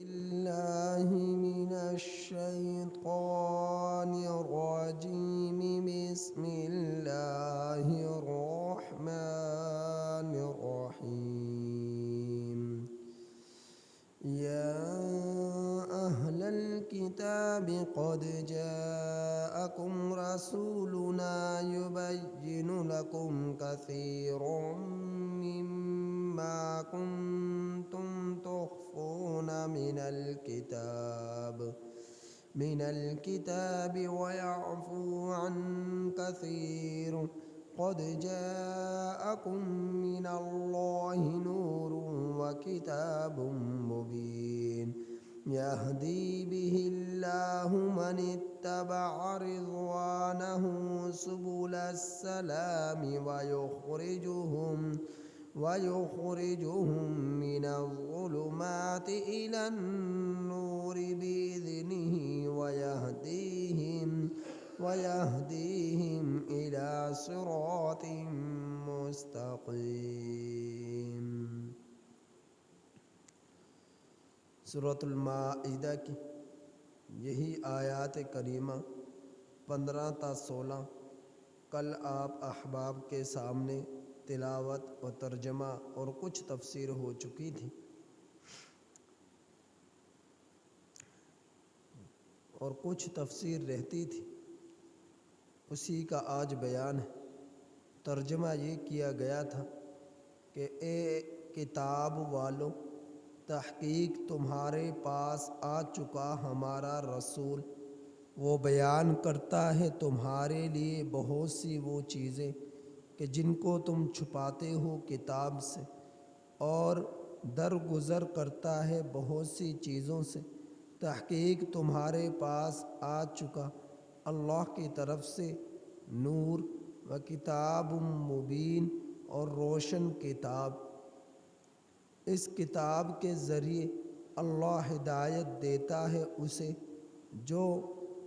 الله من الشيطان الرجيم. بسم الله الرحمن الرحيم. يا أهل الكتاب قد جاءكم رسولنا يبين لكم كثيرا مما كنتم تخفون من الكتاب ويعفو عن كثير. قد جاءكم من الله نور وكتاب مبين يهدي به الله من اتبع رضوانه سبل السلام ويخرجهم من الظلمات إلى النور بإذنه ويهديهم إلى صراط مستقيم. سورۃ المائدہ کی یہی آیات کریمہ 15 تا 16 کل آپ احباب کے سامنے تلاوت و ترجمہ اور کچھ تفسیر ہو چکی تھی، اور کچھ تفسیر رہتی تھی، اسی کا آج بیان ہے۔ ترجمہ یہ کیا گیا تھا کہ اے کتاب والو، تحقیق تمہارے پاس آ چکا ہمارا رسول، وہ بیان کرتا ہے تمہارے لیے بہت سی وہ چیزیں کہ جن کو تم چھپاتے ہو کتاب سے، اور درگزر کرتا ہے بہت سی چیزوں سے۔ تحقیق تمہارے پاس آ چکا اللہ کی طرف سے نور و کتاب مبین اور روشن کتاب۔ اس کتاب کے ذریعے اللہ ہدایت دیتا ہے اسے جو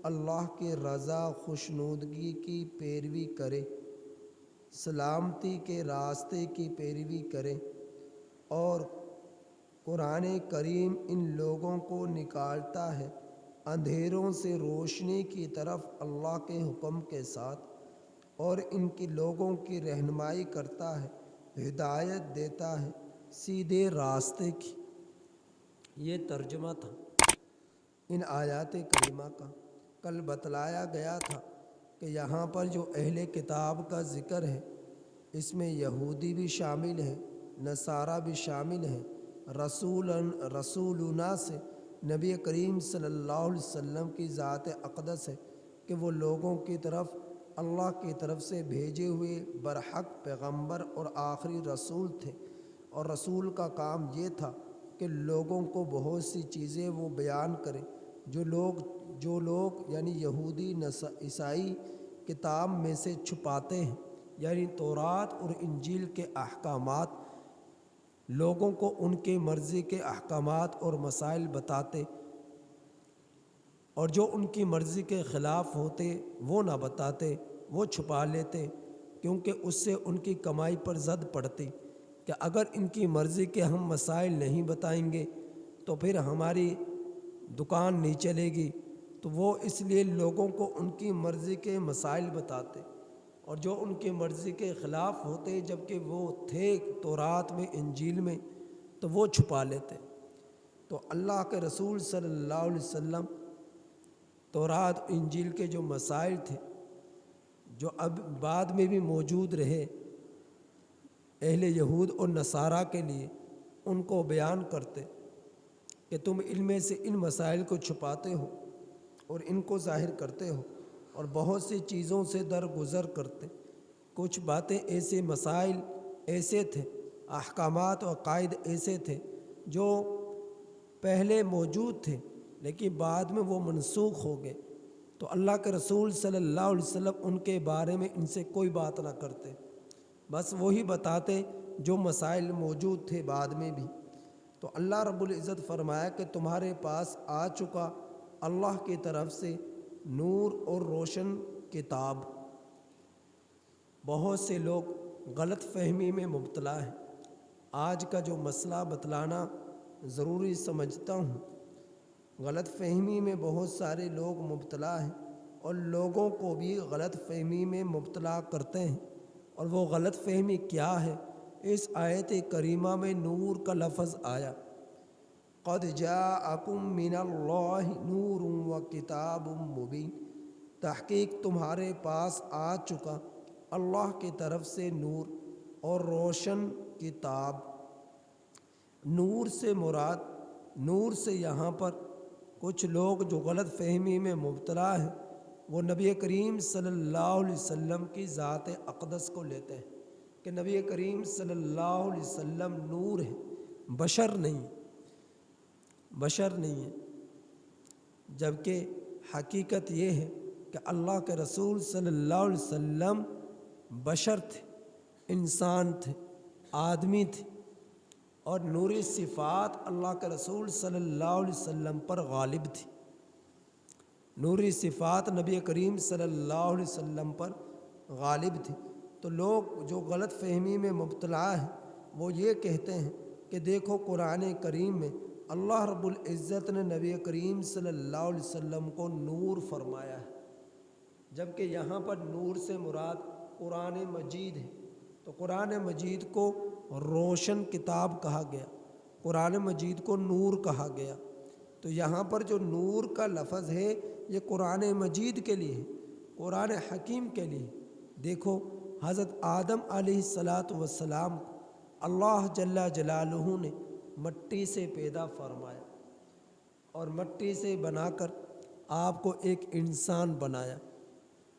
اللہ کی رضا خوشنودگی کی پیروی کرے، سلامتی کے راستے کی پیروی کرے، اور قرآن کریم ان لوگوں کو نکالتا ہے اندھیروں سے روشنی کی طرف اللہ کے حکم کے ساتھ، اور ان کے لوگوں کی رہنمائی کرتا ہے، ہدایت دیتا ہے سیدھے راستے کی۔ یہ ترجمہ تھا ان آیات کریمہ کا۔ کل بتلایا گیا تھا کہ یہاں پر جو اہل کتاب کا ذکر ہے، اس میں یہودی بھی شامل ہیں، نصارہ بھی شامل ہیں۔ رسولنا سے نبی کریم صلی اللہ علیہ وسلم کی ذات اقدس ہے کہ وہ لوگوں کی طرف اللہ کی طرف سے بھیجے ہوئے برحق پیغمبر اور آخری رسول تھے، اور رسول کا کام یہ تھا کہ لوگوں کو بہت سی چیزیں وہ بیان کرے جو لوگ یعنی یہودی عیسائی کتاب میں سے چھپاتے ہیں، یعنی تورات اور انجیل کے احکامات، لوگوں کو ان کے مرضی کے احکامات اور مسائل بتاتے، اور جو ان کی مرضی کے خلاف ہوتے وہ نہ بتاتے، وہ چھپا لیتے، کیونکہ اس سے ان کی کمائی پر زد پڑتی کہ اگر ان کی مرضی کے ہم مسائل نہیں بتائیں گے تو پھر ہماری دکان نہیں چلے گی، تو وہ اس لیے لوگوں کو ان کی مرضی کے مسائل بتاتے، اور جو ان کی مرضی کے خلاف ہوتے جبکہ وہ تھے تورات میں انجیل میں تو وہ چھپا لیتے۔ تو اللہ کے رسول صلی اللہ علیہ وسلم تورات انجیل کے جو مسائل تھے جو اب بعد میں بھی موجود رہے اہل یہود اور نصارہ کے لیے، ان کو بیان کرتے کہ تم علم سے ان مسائل کو چھپاتے ہو اور ان کو ظاہر کرتے ہو، اور بہت سی چیزوں سے درگزر کرتے۔ کچھ باتیں ایسے مسائل ایسے تھے، احکامات و عقائد ایسے تھے جو پہلے موجود تھے لیکن بعد میں وہ منسوخ ہو گئے، تو اللہ کے رسول صلی اللہ علیہ وسلم ان کے بارے میں ان سے کوئی بات نہ کرتے، بس وہی بتاتے جو مسائل موجود تھے بعد میں بھی۔ تو اللہ رب العزت فرمایا کہ تمہارے پاس آ چکا اللہ کی طرف سے نور اور روشن کتاب۔ بہت سے لوگ غلط فہمی میں مبتلا ہیں۔ آج کا جو مسئلہ بتلانا ضروری سمجھتا ہوں غلط فہمی میں بہت سارے لوگ مبتلا ہیں اور لوگوں کو بھی غلط فہمی میں مبتلا کرتے ہیں، اور وہ غلط فہمی کیا ہے؟ اس آیت کریمہ میں نور کا لفظ آیا، قد جاءکم من اللہ نور و کتاب مبین، تحقیق تمہارے پاس آ چکا اللہ کی طرف سے نور اور روشن کتاب۔ نور سے مراد، نور سے یہاں پر کچھ لوگ جو غلط فہمی میں مبتلا ہیں وہ نبی کریم صلی اللہ علیہ وسلم کی ذات اقدس کو لیتے ہیں کہ نبی کریم صلی اللہ علیہ وسلم نور ہے، بشر نہیں، بشر نہیں ہے، جبکہ حقیقت یہ ہے کہ اللہ کے رسول صلی اللہ علیہ وسلم بشر تھے، انسان تھے، آدمی تھے، اور نوری صفات اللہ کے رسول صلی اللہ علیہ وسلم پر غالب تھی۔ نوری صفات نبی کریم صلی اللہ علیہ وسلم پر غالب تھی۔ تو لوگ جو غلط فہمی میں مبتلا ہیں وہ یہ کہتے ہیں کہ دیکھو قرآن کریم میں اللہ رب العزت نے نبی کریم صلی اللہ علیہ وسلم کو نور فرمایا ہے، جبکہ یہاں پر نور سے مراد قرآن مجید ہے۔ تو قرآن مجید کو روشن کتاب کہا گیا، قرآن مجید کو نور کہا گیا۔ تو یہاں پر جو نور کا لفظ ہے یہ قرآن مجید کے لیے ہے، قرآن حکیم کے لیے۔ دیکھو حضرت آدم علیہ السلام کو اللہ جل جلالہ نے مٹی سے پیدا فرمایا اور مٹی سے بنا کر آپ کو ایک انسان بنایا،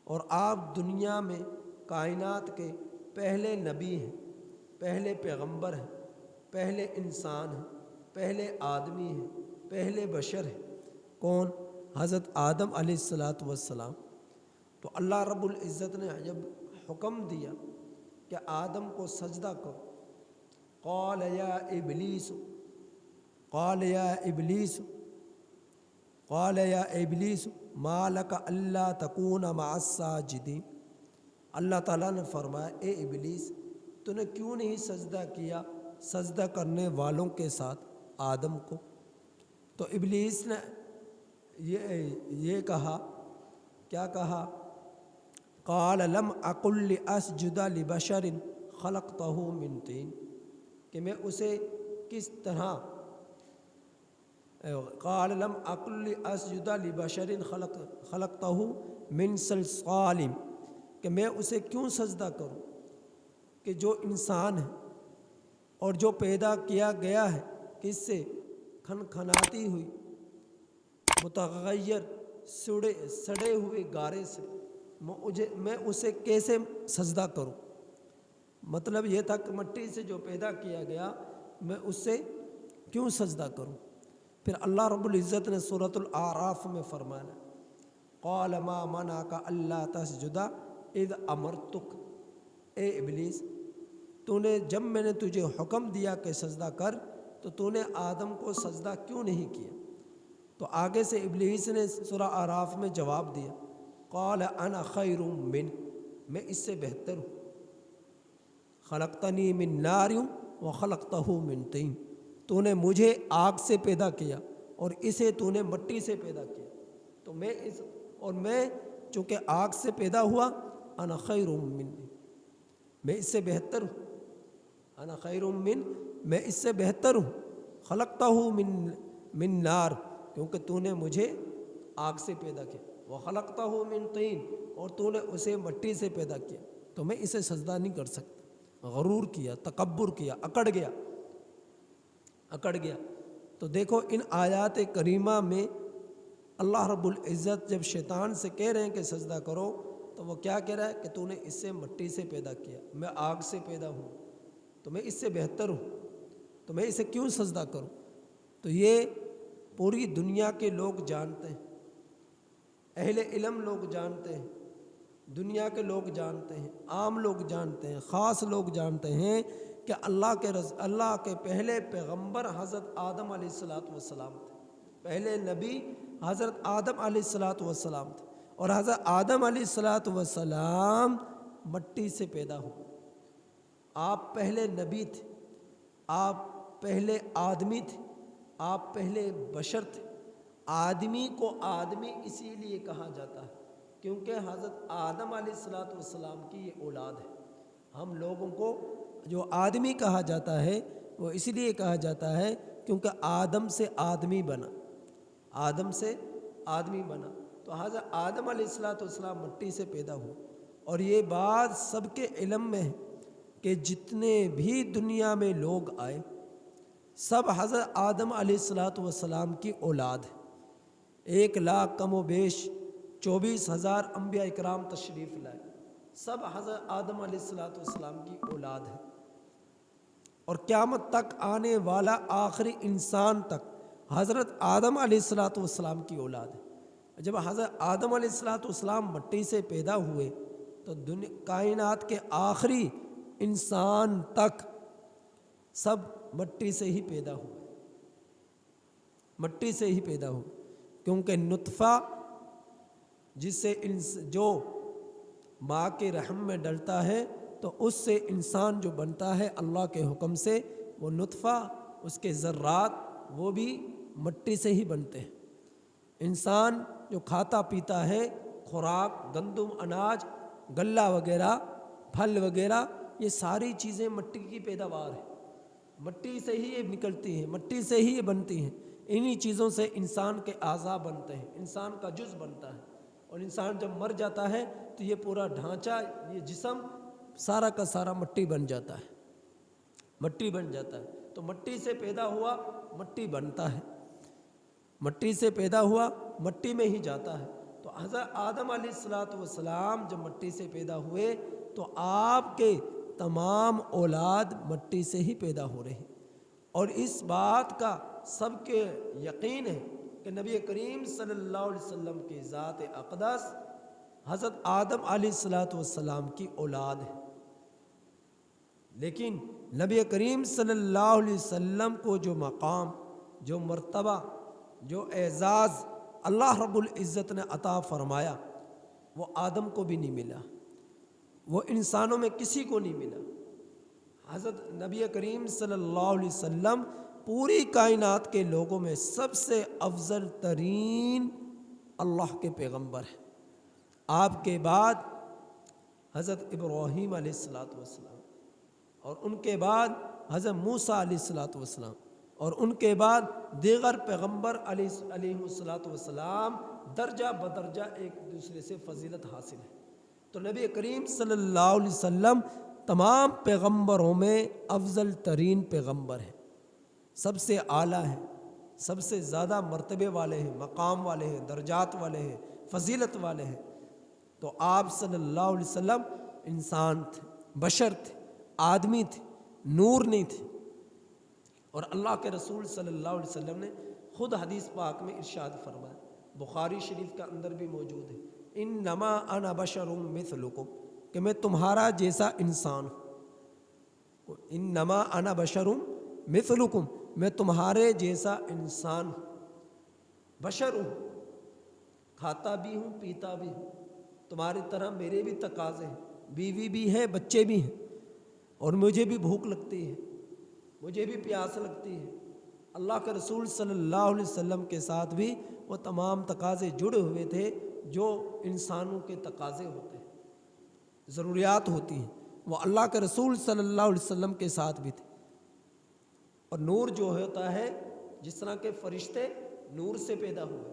اور آپ دنیا میں کائنات کے پہلے نبی ہیں، پہلے پیغمبر ہیں، پہلے انسان ہیں، پہلے آدمی ہیں، پہلے بشر ہیں۔ کون؟ حضرت آدم علیہ السلام۔ تو اللہ رب العزت نے جب حکم دیا کہ آدم کو سجدہ کرو، قال یا ابلیس، قال یا ابلیس، قال یا ابلیس ما لک الا تکون مع الساجدین، اللہ تعالیٰ نے فرمایا اے ابلیس تو نے کیوں نہیں سجدہ کیا سجدہ کرنے والوں کے ساتھ آدم کو؟ تو ابلیس نے یہ کہا، کیا کہا؟ قال لم اقل لاسجد لبشر خلقتہ من طین، کہ میں اسے کس طرح، قال لم اقل لاسجد لبشر خلقتہ من صلصال، کہ میں اسے کیوں سجدہ کروں کہ جو انسان ہے اور جو پیدا کیا گیا ہے کس سے؟ کھنکھناتی ہوئی متغیر سڑے ہوئے گارے سے، میں اسے کیسے سجدہ کروں؟ مطلب یہ تھا کہ مٹی سے جو پیدا کیا گیا میں اس سے کیوں سجدہ کروں؟ پھر اللہ رب العزت نے سورۃ الاعراف میں فرمایا قال ما منعک الا تسجد اذ امرتک، اے ابلیس تو نے جب میں نے تجھے حکم دیا کہ سجدہ کر تو تو نے آدم کو سجدہ کیوں نہیں کیا؟ تو آگے سے ابلیس نے سورہ اعراف میں جواب دیا قال انا خیر من، میں اس سے بہتر ہوں، خلقتنی من نار وخلقتہ من طین، تو نے مجھے آگ سے پیدا کیا اور اسے تو نے مٹی سے پیدا کیا، تو میں چونکہ آگ سے پیدا ہوا انا خیر من، میں اس سے بہتر ہوں، انا خیر من، میں اس سے بہتر ہوں، خلقتہ من نار، کیونکہ تو نے مجھے آگ سے پیدا کیا، وخلقتہ من طین، اور تو نے اسے مٹی سے پیدا کیا، تو میں اسے سجدہ نہیں کر سکتا۔ غرور کیا، تکبر کیا، اکڑ گیا۔ تو دیکھو ان آیات کریمہ میں اللہ رب العزت جب شیطان سے کہہ رہے ہیں کہ سجدہ کرو تو وہ کیا کہہ رہا ہے کہ تو نے اس سے مٹی سے پیدا کیا، میں آگ سے پیدا ہوں، تو میں اس سے بہتر ہوں، تو میں اسے کیوں سجدہ کروں؟ تو یہ پوری دنیا کے لوگ جانتے ہیں، اہل علم لوگ جانتے ہیں، دنیا کے لوگ جانتے ہیں، عام لوگ جانتے ہیں، خاص لوگ جانتے ہیں کہ اللہ کے پہلے پیغمبر حضرت آدم علیہ السلام تھے، پہلے نبی حضرت آدم علیہ السلام تھے، اور حضرت آدم علیہ السلام مٹی سے پیدا ہوئے۔ آپ پہلے نبی تھے، آپ پہلے آدمی تھے، آپ پہلے بشر تھے، آدمی کو آدمی اسی لیے کہا جاتا ہے کیونکہ حضرت آدم علیہ السلام کی یہ اولاد ہے. ہم لوگوں کو جو آدمی کہا جاتا ہے وہ اس لیے کہا جاتا ہے کیونکہ آدم سے آدمی بنا، آدم سے آدمی بنا. تو حضرت آدم علیہ السلام مٹی سے پیدا ہوئے. اور یہ بات سب کے علم میں ہے کہ جتنے بھی دنیا میں لوگ آئے سب حضرت آدم علیہ السلام کی اولاد ہے. 1,00,000 کم و بیش 24,000 انبیاء اکرام تشریف لائے، سب حضرت آدم علیہ السلام کی اولاد ہے. اور قیامت تک آنے والا آخری انسان تک حضرت آدم علیہ السلام کی اولاد ہے. جب حضرت آدم علیہ السلام مٹی سے پیدا ہوئے تو کائنات کے آخری انسان تک سب مٹی سے ہی پیدا ہوئے، مٹی سے ہی پیدا ہوئے. کیونکہ نطفہ جس سے جو ماں کے رحم میں ڈلتا ہے تو اس سے انسان جو بنتا ہے اللہ کے حکم سے، وہ نطفہ اس کے ذرات وہ بھی مٹی سے ہی بنتے ہیں. انسان جو کھاتا پیتا ہے خوراک، گندم، اناج، غلہ وغیرہ، پھل وغیرہ، یہ ساری چیزیں مٹی کی پیداوار ہے، مٹی سے ہی یہ نکلتی ہیں، مٹی سے ہی یہ بنتی ہیں. انہی چیزوں سے انسان کے اعضاء بنتے ہیں، انسان کا جز بنتا ہے. اور انسان جب مر جاتا ہے تو یہ پورا ڈھانچہ، یہ جسم سارا کا سارا مٹی بن جاتا ہے، مٹی بن جاتا ہے. تو مٹی سے پیدا ہوا، مٹی بنتا ہے، مٹی سے پیدا ہوا مٹی میں ہی جاتا ہے. تو حضرت آدم علیہ السلام جب مٹی سے پیدا ہوئے تو آپ کے تمام اولاد مٹی سے ہی پیدا ہو رہے ہیں. اور اس بات کا سب کے یقین ہے کہ نبی کریم صلی اللہ علیہ وسلم کی ذات اقدس حضرت آدم علیہ السلام کی اولاد ہے. لیکن نبی کریم صلی اللہ علیہ وسلم کو جو مقام، جو مرتبہ، جو اعزاز اللہ رب العزت نے عطا فرمایا وہ آدم کو بھی نہیں ملا، وہ انسانوں میں کسی کو نہیں ملا. حضرت نبی کریم صلی اللہ علیہ وسلم پوری کائنات کے لوگوں میں سب سے افضل ترین اللہ کے پیغمبر ہیں. آپ کے بعد حضرت ابراہیم علیہ السلام، اور ان کے بعد حضرت موسیٰ علیہ السلام، اور ان کے بعد دیگر پیغمبر علیہ السلام درجہ بدرجہ ایک دوسرے سے فضیلت حاصل ہے. تو نبی کریم صلی اللہ علیہ وسلم تمام پیغمبروں میں افضل ترین پیغمبر ہیں، سب سے اعلیٰ ہیں، سب سے زیادہ مرتبے والے ہیں، مقام والے ہیں، درجات والے ہیں، فضیلت والے ہیں. تو آپ صلی اللہ علیہ وسلم انسان تھے، بشر تھے، آدمی تھے، نور نہیں تھے. اور اللہ کے رسول صلی اللہ علیہ وسلم نے خود حدیث پاک میں ارشاد فرمایا، بخاری شریف کا اندر بھی موجود ہے، انما انا بشر مثلکم، کہ میں تمہارا جیسا انسان ہوں. انما انا بشر مثلکم، میں تمہارے جیسا انسان ہوں، بشر ہوں، کھاتا بھی ہوں، پیتا بھی ہوں، تمہاری طرح میرے بھی تقاضے ہیں، بیوی بھی ہے، بچے بھی ہیں، اور مجھے بھی بھوک لگتی ہے، مجھے بھی پیاس لگتی ہے. اللہ کے رسول صلی اللہ علیہ وسلم کے ساتھ بھی وہ تمام تقاضے جڑے ہوئے تھے جو انسانوں کے تقاضے ہوتے ہیں، ضروریات ہوتی ہیں، وہ اللہ کے رسول صلی اللہ علیہ وسلم کے ساتھ بھی تھے. اور نور جو ہوتا ہے، جس طرح کے فرشتے نور سے پیدا ہوئے،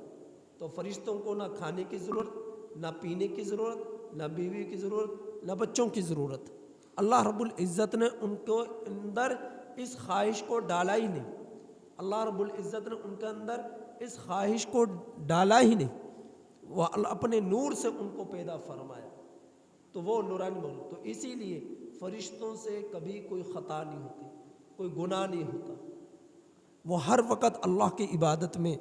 تو فرشتوں کو نہ کھانے کی ضرورت، نہ پینے کی ضرورت، نہ بیوی کی ضرورت، نہ بچوں کی ضرورت. اللہ رب العزت نے ان کو اندر اس خواہش کو ڈالا ہی نہیں، اللہ رب العزت نے ان کے اندر اس خواہش کو ڈالا ہی نہیں، وہ اپنے نور سے ان کو پیدا فرمایا. تو وہ نورانی بول. تو اسی لیے فرشتوں سے کبھی کوئی خطا نہیں ہوتی، کوئی گناہ نہیں ہوتا، وہ ہر وقت اللہ کی عبادت میں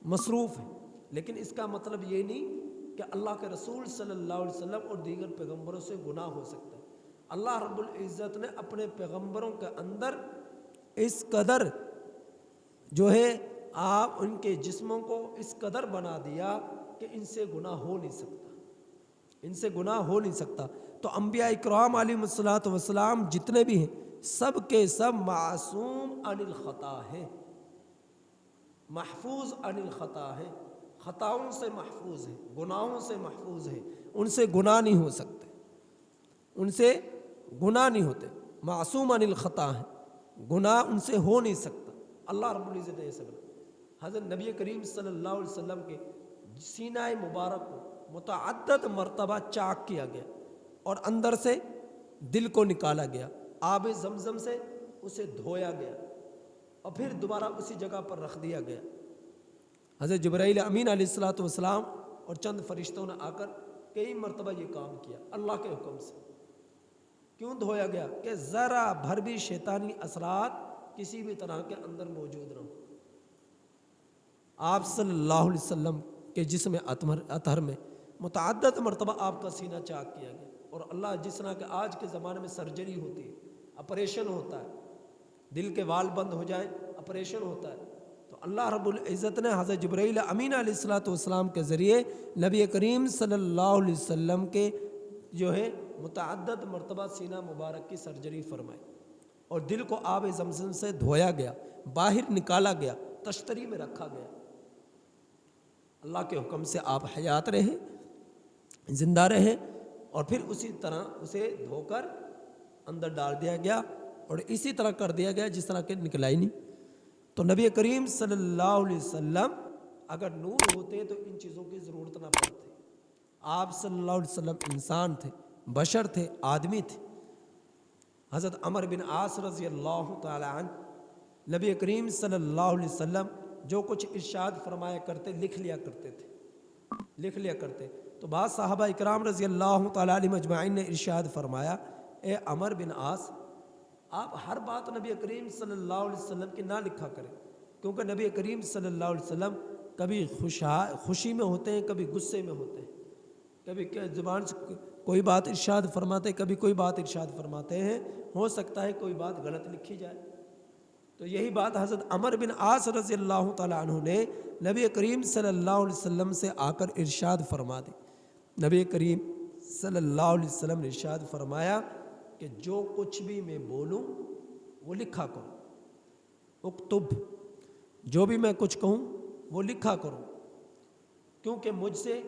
مصروف ہے. لیکن اس کا مطلب یہ نہیں کہ اللہ کے رسول صلی اللہ علیہ وسلم اور دیگر پیغمبروں سے گناہ ہو سکتا ہے. اللہ رب العزت نے اپنے پیغمبروں کے اندر اس قدر جو ہے آپ ان کے جسموں کو اس قدر بنا دیا کہ ان سے گناہ ہو نہیں سکتا، ان سے گناہ ہو نہیں سکتا. تو انبیاء اکرام علیہ السلام جتنے بھی ہیں سب کے سب معصوم عن الخطا ہیں، محفوظ عن الخطا ہے، خطاؤں سے محفوظ ہے، گناہوں سے محفوظ ہے، ان سے گناہ نہیں ہو سکتے، ان سے گناہ نہیں ہوتے، معصوم عن الخطا ہے، گناہ ان سے ہو نہیں سکتا۔ اللہ رب العزت نے یہ سب حضرت نبی کریم صلی اللہ علیہ وسلم کے سینہ مبارک کو متعدد مرتبہ چاک کیا گیا اور اندر سے دل کو نکالا گیا، آب زمزم سے اسے دھویا گیا اور پھر دوبارہ اسی جگہ پر رکھ دیا گیا۔ حضرت جبرائیل امین علیہ الصلوۃ والسلام اور چند فرشتوں نے آ کر کئی مرتبہ یہ کام کیا اللہ کے حکم سے۔ کیوں دھویا گیا؟ کہ ذرا بھر بھی شیطانی اثرات کسی بھی طرح کے اندر موجود نہ ہو۔ آپ صلی اللہ علیہ وسلم کے جسم اطہر میں متعدد مرتبہ آپ کا سینہ چاک کیا گیا، اور اللہ جس طرح کہ آج کے زمانے میں سرجری ہوتی ہے، آپریشن ہوتا ہے، دل کے وال بند ہو جائیں آپریشن ہوتا ہے، تو اللہ رب العزت نے حضرت جبرائیل امین علیہ الصلوۃ والسلام کے ذریعے نبی کریم صلی اللہ علیہ وسلم کے جو ہے متعدد مرتبہ سینہ مبارک کی سرجری فرمائی اور دل کو آب زمزم سے دھویا گیا، باہر نکالا گیا، تشتری میں رکھا گیا۔ اللہ کے حکم سے آپ حیات رہے، زندہ رہے، اور پھر اسی طرح اسے دھو کر اندر ڈال دیا گیا اور اسی طرح کر دیا گیا جس طرح کہ نکلا ہی نہیں۔ تو نبی کریم صلی اللہ علیہ وسلم اگر نور ہوتے تو ان چیزوں کی ضرورت نہ پڑتی۔ آپ صلی اللہ علیہ وسلم انسان تھے، بشر تھے، آدمی تھے۔ حضرت عمر بن عاص رضی اللہ تعالی عنہ نبی کریم صلی اللہ علیہ وسلم جو کچھ ارشاد فرمایا کرتے لکھ لیا کرتے تو بعض صحابہ اکرام رضی اللہ تعالی علیہ مجمعین نے ارشاد فرمایا، اے عمر بن عاص، آپ ہر بات نبی کریم صلی اللہ علیہ وسلم کی نہ لکھا کریں، کیونکہ نبی کریم صلی اللہ علیہ وسلم کبھی خوشی میں ہوتے ہیں، کبھی غصے میں ہوتے ہیں، کبھی زبان سے کوئی بات ارشاد فرماتے ہیں، کبھی کوئی بات ارشاد فرماتے ہیں، ہو سکتا ہے کوئی بات غلط لکھی جائے۔ تو یہی بات حضرت عمر بن عاص رضی اللہ تعالیٰ عنہ نے نبی کریم صلی اللہ علیہ وسلم سے آ کر ارشاد فرما دی۔ نبی کریم صلی اللہ علیہ وسلم نے ارشاد فرمایا کہ جو کچھ بھی میں بولوں وہ لکھا کرو، اکتب، جو بھی میں کچھ کہوں وہ لکھا کرو، کیونکہ مجھ سے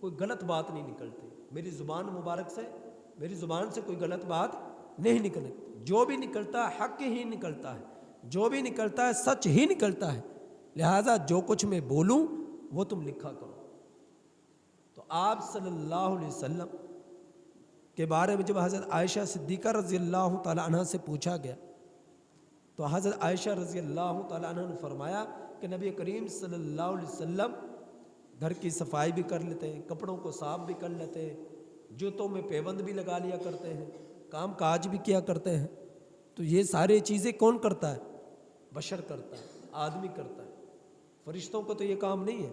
کوئی غلط بات نہیں نکلتی، میری زبان مبارک سے، میری زبان سے کوئی غلط بات نہیں نکلتی، جو بھی نکلتا ہے حق ہی نکلتا ہے، جو بھی نکلتا ہے سچ ہی نکلتا ہے، لہٰذا جو کچھ میں بولوں وہ تم لکھا کرو۔ تو آپ صلی اللہ علیہ وسلم کے بارے میں جب حضرت عائشہ صدیقہ رضی اللہ تعالیٰ عنہ سے پوچھا گیا تو حضرت عائشہ رضی اللہ تعالیٰ عنہ نے فرمایا کہ نبی کریم صلی اللہ علیہ وسلم گھر کی صفائی بھی کر لیتے ہیں، کپڑوں کو صاف بھی کر لیتے ہیں، جوتوں میں پیبند بھی لگا لیا کرتے ہیں، کام کاج بھی کیا کرتے ہیں۔ تو یہ ساری چیزیں کون کرتا ہے؟ بشر کرتا ہے، آدمی کرتا ہے، فرشتوں کو تو یہ کام نہیں ہے،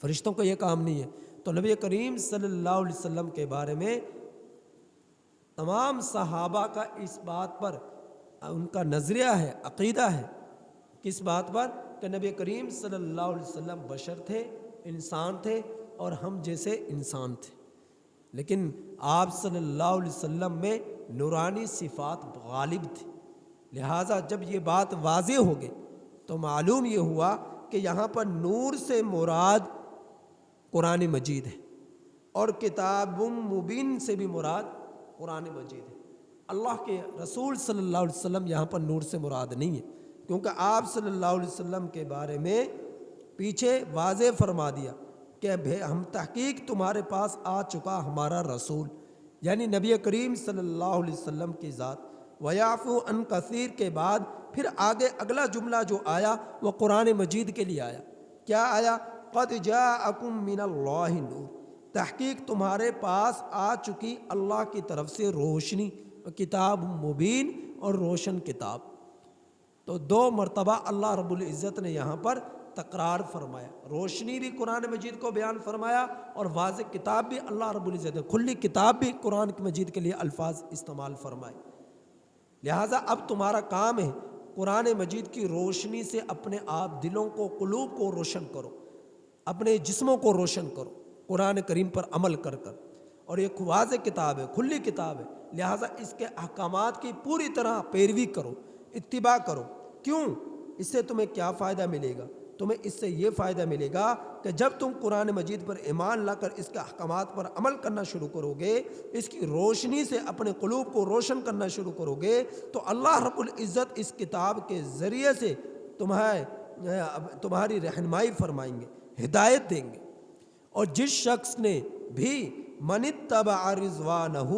فرشتوں کو یہ کام نہیں ہے۔ تو نبی کریم صلی اللہ علیہ وسلم کے بارے میں تمام صحابہ کا اس بات پر ان کا نظریہ ہے، عقیدہ ہے، کس بات پر؟ کہ نبی کریم صلی اللہ علیہ وسلم بشر تھے، انسان تھے، اور ہم جیسے انسان تھے، لیکن آپ صلی اللہ علیہ وسلم میں نورانی صفات غالب تھی۔ لہٰذا جب یہ بات واضح ہو گئی تو معلوم یہ ہوا کہ یہاں پر نور سے مراد قرآن مجید ہے، اور کتاب مبین سے بھی مراد قرآن مجید ہے۔ اللہ کے رسول صلی اللہ علیہ وسلم یہاں پر نور سے مراد نہیں ہے، کیونکہ آپ صلی اللہ علیہ وسلم کے بارے میں پیچھے واضح فرما دیا کہ ہم تحقیق تمہارے پاس آ چکا ہمارا رسول، یعنی نبی کریم صلی اللہ علیہ وسلم کی ذات۔ وَيَعْفُو عَنْ كَثِيرٍ کے بعد پھر آگے اگلا جملہ جو آیا وہ قرآن مجید کے لیے آیا۔ کیا آیا؟ قَدْ جَاءَكُم مِّنَ اللَّهِ نور، تحقیق تمہارے پاس آ چکی اللہ کی طرف سے روشنی، کتاب مبین اور روشن کتاب۔ تو دو مرتبہ اللہ رب العزت نے یہاں پر تقرار فرمایا، روشنی بھی قرآن مجید کو بیان فرمایا اور واضح کتاب بھی اللہ رب العزت نے، کھلی کتاب بھی قرآن مجید کے لیے الفاظ استعمال فرمائے۔ لہٰذا اب تمہارا کام ہے قرآن مجید کی روشنی سے اپنے آپ دلوں کو، قلوب کو روشن کرو، اپنے جسموں کو روشن کرو قرآن کریم پر عمل کر کر۔ اور یہ واضح کتاب ہے، کھلی کتاب ہے، لہٰذا اس کے احکامات کی پوری طرح پیروی کرو، اتباع کرو۔ کیوں؟ اس سے تمہیں کیا فائدہ ملے گا؟ تمہیں اس سے یہ فائدہ ملے گا کہ جب تم قرآن مجید پر ایمان لا کر اس کے احکامات پر عمل کرنا شروع کرو گے، اس کی روشنی سے اپنے قلوب کو روشن کرنا شروع کرو گے، تو اللہ رب العزت اس کتاب کے ذریعے سے تمہاری رہنمائی فرمائیں گے، ہدایت دیں گے۔ اور جس شخص نے بھی من اتبع رضوانہ،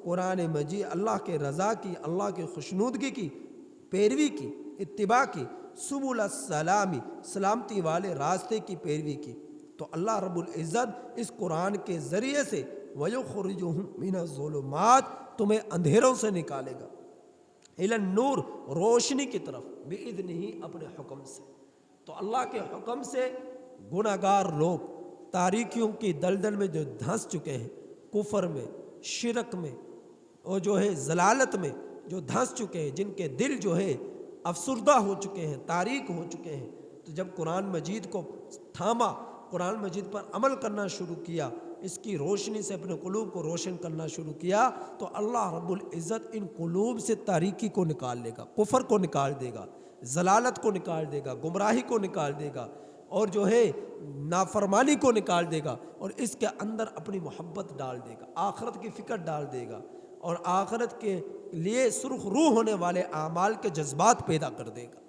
قرآن مجید اللہ کے رضا کی، اللہ کے خوشنودگی کی پیروی کی، اتباع کی، سبل السلامی، سلامتی والے راستے کی پیروی کی، تو اللہ رب العزت اس قرآن کے ذریعے سے وَيُخْرِجُهُم مِّنَ الظُّلُمَاتِ، تمہیں اندھیروں سے نکالے گا، الی النور، روشنی کی طرف، بِإِذْنِهِ، اپنے حکم سے۔ تو اللہ کے حکم سے گناہگار لوگ تاریکیوں کی دلدل میں جو دھنس چکے ہیں، کفر میں، شرک میں، اور جو ہے ضلالت میں جو دھنس چکے ہیں، جن کے دل جو ہے افسردہ ہو چکے ہیں، تاریک ہو چکے ہیں، تو جب قرآن مجید کو تھاما، قرآن مجید پر عمل کرنا شروع کیا، اس کی روشنی سے اپنے قلوب کو روشن کرنا شروع کیا، تو اللہ رب العزت ان قلوب سے تاریکی کو نکال لے گا، کفر کو نکال دے گا، ضلالت کو نکال دے گا، گمراہی کو نکال دے گا، اور جو ہے نافرمانی کو نکال دے گا، اور اس کے اندر اپنی محبت ڈال دے گا، آخرت کی فکر ڈال دے گا، اور آخرت کے لیے سرخ روح ہونے والے اعمال کے جذبات پیدا کر دے گا۔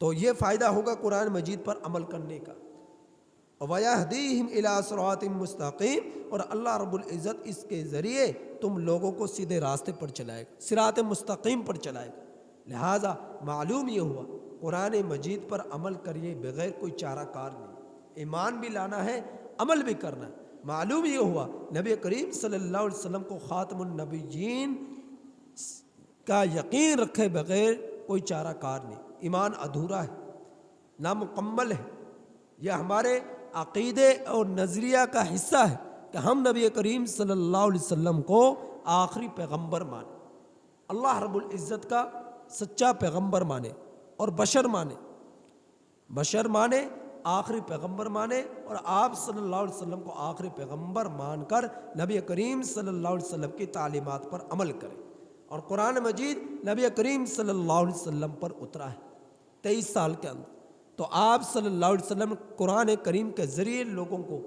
تو یہ فائدہ ہوگا قرآن مجید پر عمل کرنے کا۔ وَيَهْدِيهِمْ إِلَىٰ صِرَاطٍ مُسْتَقِيمٍ، اور اللہ رب العزت اس کے ذریعے تم لوگوں کو سیدھے راستے پر چلائے گا، صراط مستقیم پر چلائے گا۔ لہٰذا معلوم یہ ہوا قرآن مجید پر عمل کریے بغیر کوئی چارہ کار نہیں، ایمان بھی لانا ہے، عمل بھی کرنا ہے۔ معلوم یہ ہوا نبی کریم صلی اللہ علیہ وسلم کو خاتم النبیین کا یقین رکھے بغیر کوئی چارہ کار نہیں، ایمان ادھورا ہے، نامکمل ہے۔ یہ ہمارے عقیدے اور نظریہ کا حصہ ہے کہ ہم نبی کریم صلی اللہ علیہ وسلم کو آخری پیغمبر مانیں، اللہ رب العزت کا سچا پیغمبر مانے، اور بشر مانے، آخری پیغمبر مانے، اور آپ صلی اللہ علیہ وسلم کو آخری پیغمبر مان کر نبی کریم صلی اللہ علیہ وسلم کی تعلیمات پر عمل کریں۔ اور قرآن مجید نبی کریم صلی اللہ علیہ وسلم پر اترا ہے 23 سال کے اندر، تو آپ صلی اللہ علیہ وسلم قرآن کریم کے ذریعے لوگوں کو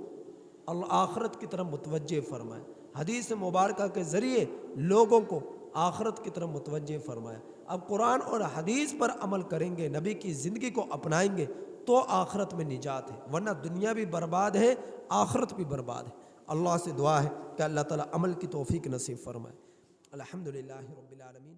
آخرت کی طرف متوجہ فرمائے، حدیث مبارکہ کے ذریعے لوگوں کو آخرت کی طرف متوجہ فرمایا۔ اب قرآن اور حدیث پر عمل کریں گے، نبی کی زندگی کو اپنائیں گے، تو آخرت میں نجات ہے، ورنہ دنیا بھی برباد ہے، آخرت بھی برباد ہے۔ اللہ سے دعا ہے کہ اللہ تعالیٰ عمل کی توفیق نصیب فرمائے۔ الحمدللہ رب العالمین۔